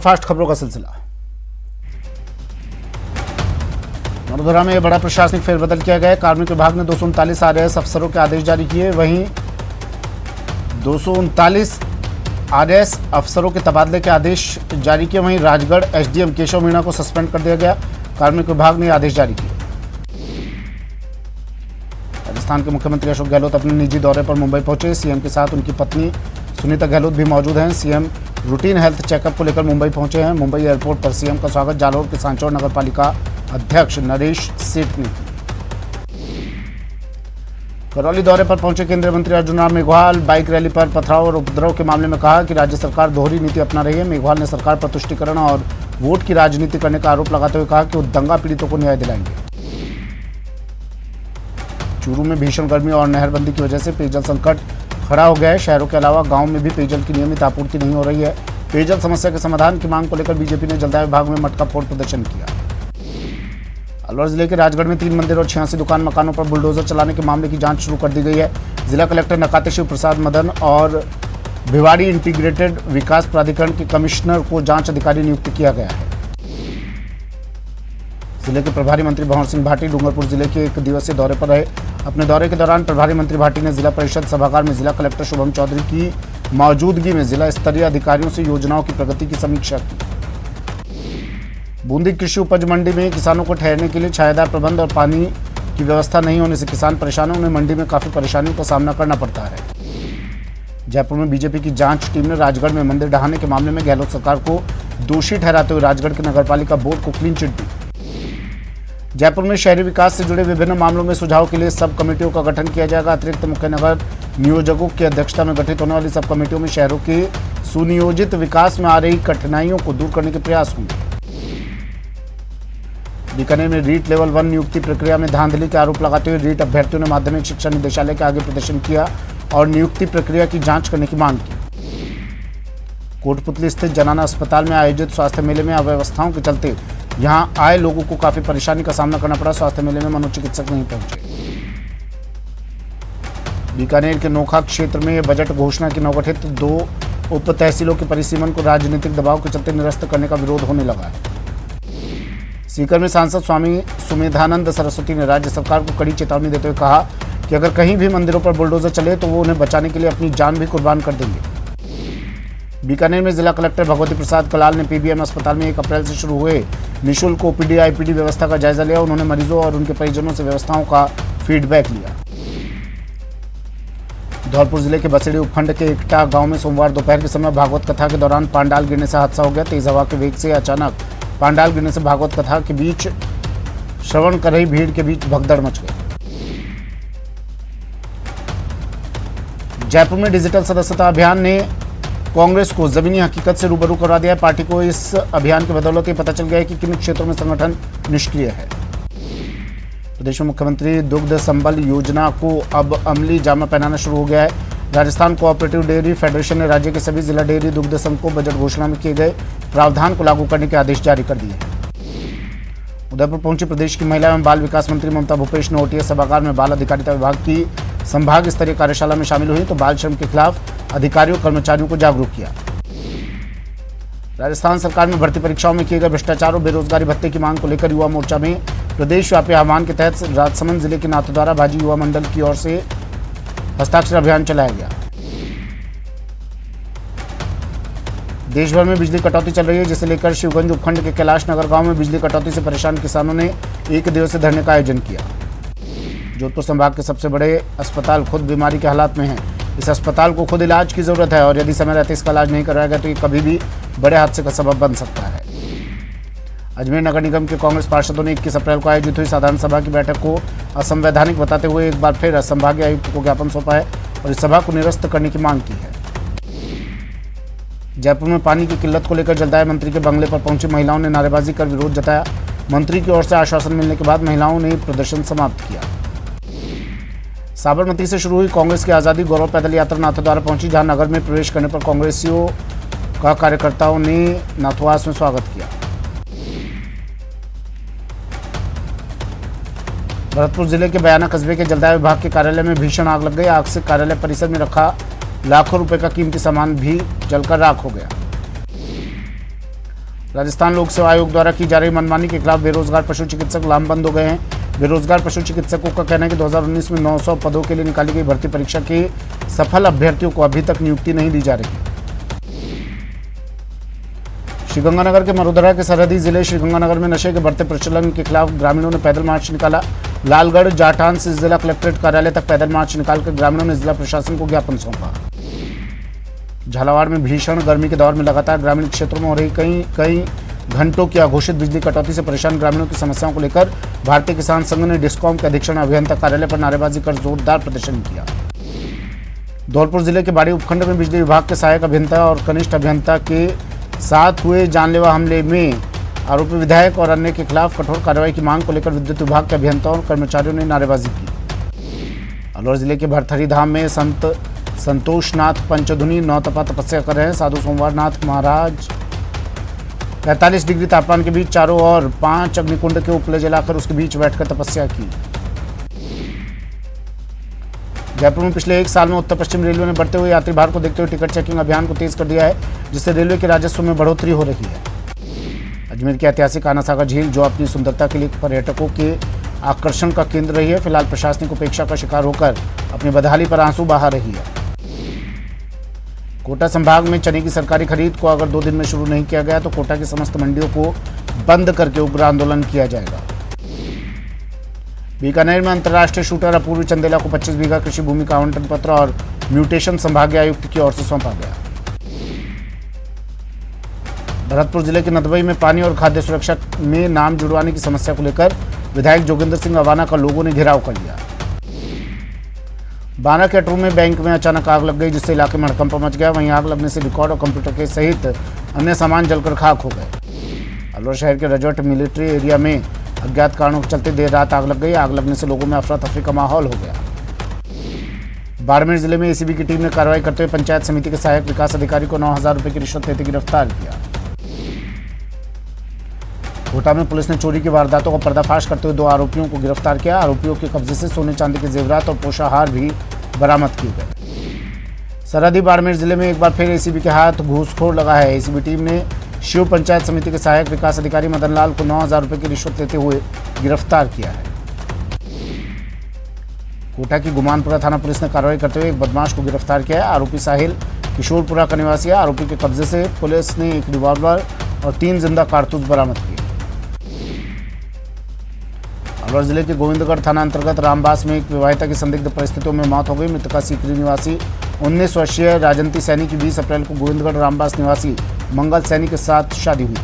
Superfast खबरों का सिलसिला। वडोदरा में बड़ा प्रशासनिक फेरबदल किया गया। कार्मिक विभाग ने 239 आरएएस अफसरों के आदेश जारी किए। वहीं 239 आरएएस अफसरों के तबादले के आदेश जारी किए। वहीं राजगढ़ एसडीएम केशव मीणा को सस्पेंड कर दिया गया। कार्मिक विभाग ने आदेश जारी किए। राजस्थान के मुख्यमंत्री अशोक गहलोत अपने निजी दौरे पर मुंबई पहुंचे। सीएम के साथ उनकी पत्नी सुनीता गहलोत भी मौजूद हैं। सीएम रूटीन हेल्थ चेकअप को लेकर मुंबई पहुंचे हैं। मुंबई एयरपोर्ट पर सीएम का स्वागत जालोर के सांचौर नगर पालिका अध्यक्ष नरेश सेठ ने करौली दौरे पर पहुंचे केंद्रीय मंत्री अर्जुन राम मेघवाल बाइक रैली पर पथराव और उपद्रव के मामले में कहा कि राज्य सरकार दोहरी नीति अपना रही है। मेघवाल ने सरकार पर तुष्टीकरण और वोट की राजनीति करने का आरोप लगाते हुए कहा कि वो दंगा पीड़ितों को न्याय दिलाएंगे। चूरू में भीषण गर्मी और नहरबंदी की वजह से पेयजल संकट खड़ा हो गया है। शहरों के अलावा गांव में भी पेयजल की नियमित आपूर्ति नहीं हो रही है। पेयजल समस्या के समाधान की मांग को लेकर बीजेपी ने जलदाय विभाग में मटका फोड़ प्रदर्शन किया। अलवर जिले के राजगढ़ में 3 मंदिर और 86 दुकान मकानों पर बुलडोजर चलाने के मामले की जांच शुरू कर दी गई है। जिला कलेक्टर नकाते शिव प्रसाद मदन और भिवाड़ी इंटीग्रेटेड विकास प्राधिकरण के कमिश्नर को जांच अधिकारी नियुक्त किया गया है। जिले के प्रभारी मंत्री भंवर सिंह भाटी डूंगरपुर जिले के 1 दिवसीय दौरे पर रहे। अपने दौरे के दौरान प्रभारी मंत्री भाटी ने जिला परिषद सभागार में जिला कलेक्टर शुभम चौधरी की मौजूदगी में जिला स्तरीय अधिकारियों से योजनाओं की प्रगति की समीक्षा की। बूंदी कृषि उपज मंडी में किसानों को ठहरने के लिए छायादार प्रबंध और पानी की व्यवस्था नहीं होने से किसान परेशान हैं। उन्हें मंडी में काफी परेशानियों का सामना करना पड़ता है। जयपुर में बीजेपी की जांच टीम ने राजगढ़ में मंदिर ढहाने के मामले में गहलोत सरकार को दोषी ठहराते हुए राजगढ़ के नगरपालिका बोर्ड को क्लीन चिट दी। जयपुर में शहरी विकास से जुड़े विभिन्न मामलों में सुझाव के लिए सब कमेटियों का गठन किया जाएगा। अतिरिक्त मुख्य नगर नियोजकों की अध्यक्षता में गठित होने वाली सब कमेटियों में शहरों के सुनियोजित विकास में आ रही कठिनाइयों को दूर करने के प्रयास होंगे। बीकानेर में रीट लेवल 1 नियुक्ति प्रक्रिया में धांधली के आरोप लगाते हुए रीट अभ्यर्थियों ने माध्यमिक शिक्षा निदेशालय के आगे प्रदर्शन किया और नियुक्ति प्रक्रिया की जांच करने की मांग की। कोटपुतली स्थित जनाना अस्पताल में आयोजित स्वास्थ्य मेले में अव्यवस्थाओं के चलते यहां आए लोगों को काफी परेशानी का सामना करना पड़ा। स्वास्थ्य मेले में मनोचिकित्सक नहीं पहुंचे। बीकानेर के नोखा क्षेत्र में बजट घोषणा की नवगठित 2 उप तहसीलों के परिसीमन को राजनीतिक दबाव के चलते निरस्त करने का विरोध होने लगा है। सीकर में सांसद स्वामी सुमेधानंद सरस्वती ने राज्य सरकार को कड़ी चेतावनी देते हुए कहा कि अगर कहीं भी मंदिरों पर बुलडोजर चले तो वो उन्हें बचाने के लिए अपनी जान भी कुर्बान कर देंगे। बीकानेर में जिला कलेक्टर भगवती प्रसाद कलाल ने पीबीएम अस्पताल में 1 अप्रैल से शुरू हुए निःशुल्क ओपीडी आईपीडी व्यवस्था का जायजा लिया। उन्होंने मरीजों और उनके परिजनों से व्यवस्थाओं का फीडबैक लिया। धौलपुर जिले के बसेड़ी उपखंड के एकटा गांव में सोमवार दोपहर के समय भागवत कथा के दौरान पांडाल गिरने से हादसा हो गया। तेज हवा के वेग से अचानक पांडाल गिरने से भागवत कथा के बीच श्रवण कर रही भीड़ के बीच भगदड़ मच गई। जयपुर में डिजिटल सदस्यता अभियान ने कांग्रेस को जमीनी हकीकत से रूबरू करवा दिया है। पार्टी को इस अभियान के बदौलत ये पता चल गया है कि किन क्षेत्रों में संगठन निष्क्रिय है। प्रदेश में मुख्यमंत्री दुग्ध संबल योजना को अब अमली जामा पहनाना शुरू हो गया है। राजस्थान कोऑपरेटिव डेयरी फेडरेशन ने राज्य के सभी जिला डेयरी दुग्ध संघ को बजट घोषणा में किए गए प्रावधान को लागू करने के आदेश जारी कर दिए हैं। उदयपुर पहुंची प्रदेश की महिला एवं बाल विकास मंत्री ममता भूपेश ने ओटीएस सभागार में बाल अधिकारिता विभाग की संभाग स्तरीय कार्यशाला में शामिल हुई तो बाल श्रम के खिलाफ अधिकारियों कर्मचारियों को जागरूक किया। राजस्थान सरकार में भर्ती परीक्षाओं में किए गए भ्रष्टाचार और बेरोजगारी भत्ते की मांग को लेकर युवा मोर्चा में प्रदेश व्यापी आह्वान के तहत राजसमंद जिले के नाथद्वारा भाजी युवा मंडल की ओर से हस्ताक्षर अभियान चलाया गया। देश भर में बिजली कटौती चल रही है जिसे लेकर शिवगंज उपखंड के कैलाश नगर गांव में बिजली कटौती से परेशान किसानों ने 1 दिवसीय धरने का आयोजन किया। जोधपुर संभाग के सबसे बड़े अस्पताल खुद बीमारी के हालात में है। इस अस्पताल को खुद इलाज की जरूरत है और यदि समय रहते इसका इलाज नहीं कराया गया तो ये कभी भी बड़े हादसे का सबब बन सकता है। अजमेर नगर निगम के कांग्रेस पार्षदों ने 21 अप्रैल को आयोजित हुई साधारण सभा की बैठक को असंवैधानिक बताते हुए एक बार फिर संभागीय आयुक्त को ज्ञापन सौंपा है और इस सभा को निरस्त करने की मांग की है। जयपुर में पानी की किल्लत को लेकर जलदाय मंत्री के बंगले पर पहुंची महिलाओं ने नारेबाजी कर विरोध जताया। मंत्री की ओर से आश्वासन मिलने के बाद महिलाओं ने प्रदर्शन समाप्त किया। साबरमती से शुरू हुई कांग्रेस की आज़ादी गौरव पैदल यात्रा नाथद्वारा पहुंची जहां नगर में प्रवेश करने पर कांग्रेसियों का कार्यकर्ताओं ने नाथवास में स्वागत किया। भरतपुर जिले के बयाना कस्बे के जलदाय विभाग के कार्यालय में भीषण आग लग गई। आग से कार्यालय परिसर में रखा लाखों रुपए का कीमती सामान भी जलकर राख हो गया। राजस्थान लोक सेवा आयोग द्वारा की जा रही मनमानी के खिलाफ बेरोजगार पशु चिकित्सक लामबंद हो गए हैं। बेरोजगार पशु चिकित्सकों का कहना है कि 2019 में 900 पदों के लिए निकाली गई भर्ती परीक्षा के सफल अभ्यर्थियों को अभी तक नियुक्ति नहीं दी जा रही। श्रीगंगानगर के मरुधरा के सरहदी जिले श्रीगंगानगर में नशे के बढ़ते प्रचलन के खिलाफ ग्रामीणों ने पैदल मार्च निकाला। लालगढ़ जाटान से जिला कलेक्ट्रेट कार्यालय तक पैदल मार्च निकालकर ग्रामीणों ने जिला प्रशासन को ज्ञापन सौंपा। झालावाड़ में भीषण गर्मी के दौर में लगातार ग्रामीण क्षेत्रों में हो रही कई घंटों की अघोषित बिजली कटौती से परेशान ग्रामीणों की समस्याओं को लेकर भारतीय किसान संघ ने डिस्कॉम के अधीक्षण अभियंता कार्यालय पर नारेबाजी कर जोरदार प्रदर्शन किया। धौलपुर जिले के बाड़ी उपखंड में बिजली विभाग के सहायक अभियंता और कनिष्ठ अभियंता के साथ हुए जानलेवा हमले में आरोपी विधायक और अन्य के खिलाफ कठोर कार्रवाई की मांग को लेकर विद्युत विभाग के अभियंताओं और कर्मचारियों ने नारेबाजी की। अलवर जिले के भरथरी धाम में संत संतोषनाथ पंचधुनी 9 तपा तपस्या कर रहे हैं। साधु सोमवारनाथ महाराज 45 डिग्री तापमान के बीच चारों ओर 5 अग्निकुंड के उपले जलाकर उसके बीच बैठकर तपस्या की। जयपुर में पिछले 1 साल में उत्तर पश्चिम रेलवे ने बढ़ते हुए यात्री भार को देखते हुए टिकट चेकिंग अभियान को तेज कर दिया है, जिससे रेलवे के राजस्व में बढ़ोतरी हो रही है। अजमेर की ऐतिहासिक आना सागर झील, जो अपनी सुंदरता के लिए पर्यटकों के आकर्षण का केंद्र रही है, फिलहाल प्रशासनिक उपेक्षा का शिकार होकर अपनी बदहाली पर आंसू बहा रही है। कोटा संभाग में चने की सरकारी खरीद को अगर 2 दिन में शुरू नहीं किया गया तो कोटा की समस्त मंडियों को बंद करके उग्र आंदोलन किया जाएगा। बीकानेर में अंतर्राष्ट्रीय शूटर अपूर्वी चंदेला को 25 बीघा कृषि भूमि का आवंटन पत्र और म्यूटेशन संभागीय आयुक्त की ओर से सौंपा गया। भरतपुर जिले के नदबई में पानी और खाद्य सुरक्षा में नाम जुड़वाने की समस्या को लेकर विधायक जोगिंदर सिंह अवाना का लोगों ने घेराव कर लिया। 12 के अटरू में बैंक में अचानक आग लग गई, जिससे इलाके में हड़कंप मच गया। वहीं आग लगने से रिकॉर्ड और कंप्यूटर के सहित अन्य सामान जलकर खाक हो गए। अलवर शहर के रजौट मिलिट्री एरिया में अज्ञात कारणों के चलते देर रात आग लग गई। आग लगने से लोगों में अफरा तफरी का माहौल हो गया। बाड़मेर जिले में एसीबी की टीम ने कार्रवाई करते हुए पंचायत समिति के सहायक विकास अधिकारी को 9,000 रुपए की रिश्वत लेते गिरफ्तार किया। कोटा में पुलिस ने चोरी की वारदातों का पर्दाफाश करते हुए 2 आरोपियों को गिरफ्तार किया। आरोपियों के कब्जे से सोने चांदी के जेवरात और पोषाहार भी बरामद किए गए। सरहदी बाड़मेर जिले में एक बार फिर एसीबी के हाथ घूसखोर लगा है। एसीबी टीम ने शिव पंचायत समिति के सहायक विकास अधिकारी मदन लाल को 9,000 रुपए की रिश्वत लेते हुए गिरफ्तार किया है। कोटा की गुमानपुरा थाना पुलिस ने कार्रवाई करते हुए एक बदमाश को गिरफ्तार किया है। आरोपी साहिल किशोरपुरा का निवासी है। आरोपी के कब्जे से पुलिस ने एक रिवॉल्वर और 3 जिंदा कारतूस बरामद किए। अलवर जिले के गोविंदगढ़ थाना अंतर्गत रामबास में एक विवाहिता की संदिग्ध परिस्थितियों में मौत हो गई। मृतका सीकरी निवासी 19 वर्षीय राजंती सैनी की 20 अप्रैल को गोविंदगढ़ रामबास निवासी मंगल सैनी के साथ शादी हुई थी।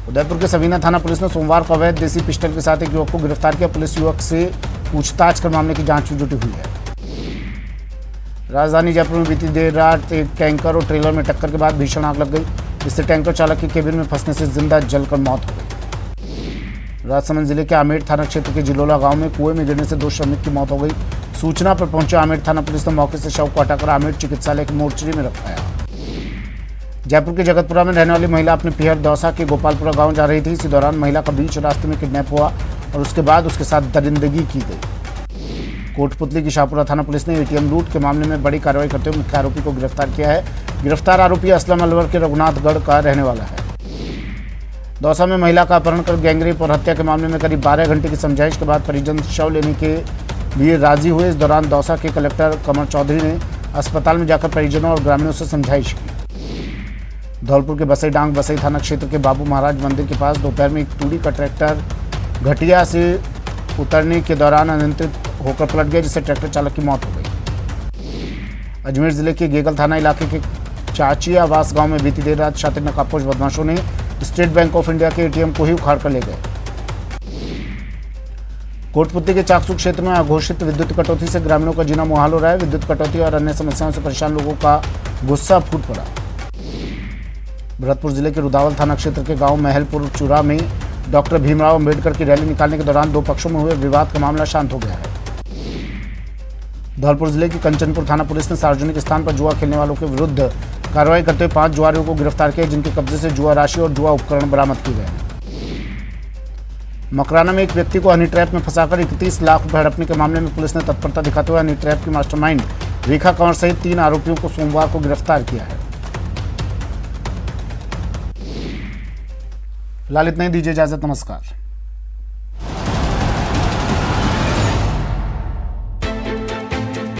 उदयपुर के सवीना थाना पुलिस ने सोमवार को अवैध देसी पिस्टल के साथ एक युवक को गिरफ्तार किया। पुलिस युवक से पूछताछ कर मामले की जांच में जुटी हुई है। राजधानी जयपुर में बीती देर रात एक टैंकर और ट्रेलर में टक्कर के बाद भीषण आग लग गई, जिससे टैंकर चालक की केबिन में फंसने से जिंदा जलकर मौत हो गई। राजसमंद जिले के आमेर थाना क्षेत्र के जिलोला गांव में कुएं में गिरने से 2 श्रमिक की मौत हो गई। सूचना पर पहुंचे आमेर थाना पुलिस ने मौके से शव को हटाकर आमेर चिकित्सालय की मोर्चरी में रखवाया। जयपुर के जगतपुरा में रहने वाली महिला अपने पिहर दौसा के गोपालपुरा गांव जा रही थी। इसी दौरान महिला का बीच रास्ते में किडनैप हुआ और उसके बाद उसके साथ दरिंदगी की गई। कोटपुतली की शाहपुरा थाना पुलिस ने एटीएम लूट के मामले में बड़ी कार्रवाई करते हुए मुख्य आरोपी को गिरफ्तार किया है। गिरफ्तार आरोपी असलम अलवर के रघुनाथगढ़ का रहने वाला है। दौसा में महिला का अपहरण कर गैंगरेप और हत्या के मामले में करीब 12 घंटे की समझाइश के बाद परिजन शव लेने के लिए राजी हुए। इस दौरान दौसा के कलेक्टर कमर चौधरी ने अस्पताल में जाकर परिजनों और ग्रामीणों से समझाइश की। धौलपुर के बसईडांग बसई थाना क्षेत्र के बाबू महाराज मंदिर के पास दोपहर में एक तूड़ी का ट्रैक्टर घटिया से उतरने के दौरान अनियंत्रित होकर पलट गया, जिससे ट्रैक्टर चालक की मौत हो गई। अजमेर जिले के गेगल थाना इलाके के चाचिया आवास गांव में बीती देर रात शातिर नकाबपोश बदमाशों ने स्टेट बैंक ऑफ इंडिया के एटीएम को ही उखाड़ कर ले गए। कोटपुतली के चाकसू क्षेत्र में अघोषित विद्युत कटौती से ग्रामीणों का जीना मुहाल हो रहा है। विद्युत कटौती और अन्य समस्याओं से परेशान लोगों का गुस्सा फूट पड़ा। भरतपुर जिले के रुदावल थाना क्षेत्र के गांव महलपुर चूरा में डॉक्टर भीमराव अंबेडकर की रैली निकालने के दौरान 2 पक्षों में हुए विवाद का मामला शांत हो गया है। धौलपुर जिले की कंचनपुर थाना पुलिस ने सार्वजनिक स्थान पर जुआ खेलने वालों के विरुद्ध कार्रवाई करते हुए 5 जुआरियों को गिरफ्तार किया, जिनके कब्जे से जुआ राशि और जुआ उपकरण बरामद किए गए हैं। मकराना में एक व्यक्ति को हनी ट्रैप में फंसाकर 31 लाख रुपए हड़पने के मामले में पुलिस ने तत्परता दिखाते हुए हनी ट्रैप की मास्टरमाइंड रेखा कंवर सहित 3 आरोपियों को सोमवार को गिरफ्तार किया है। फिलहाल इतना ही, दीजिए इजाजत, नमस्कार।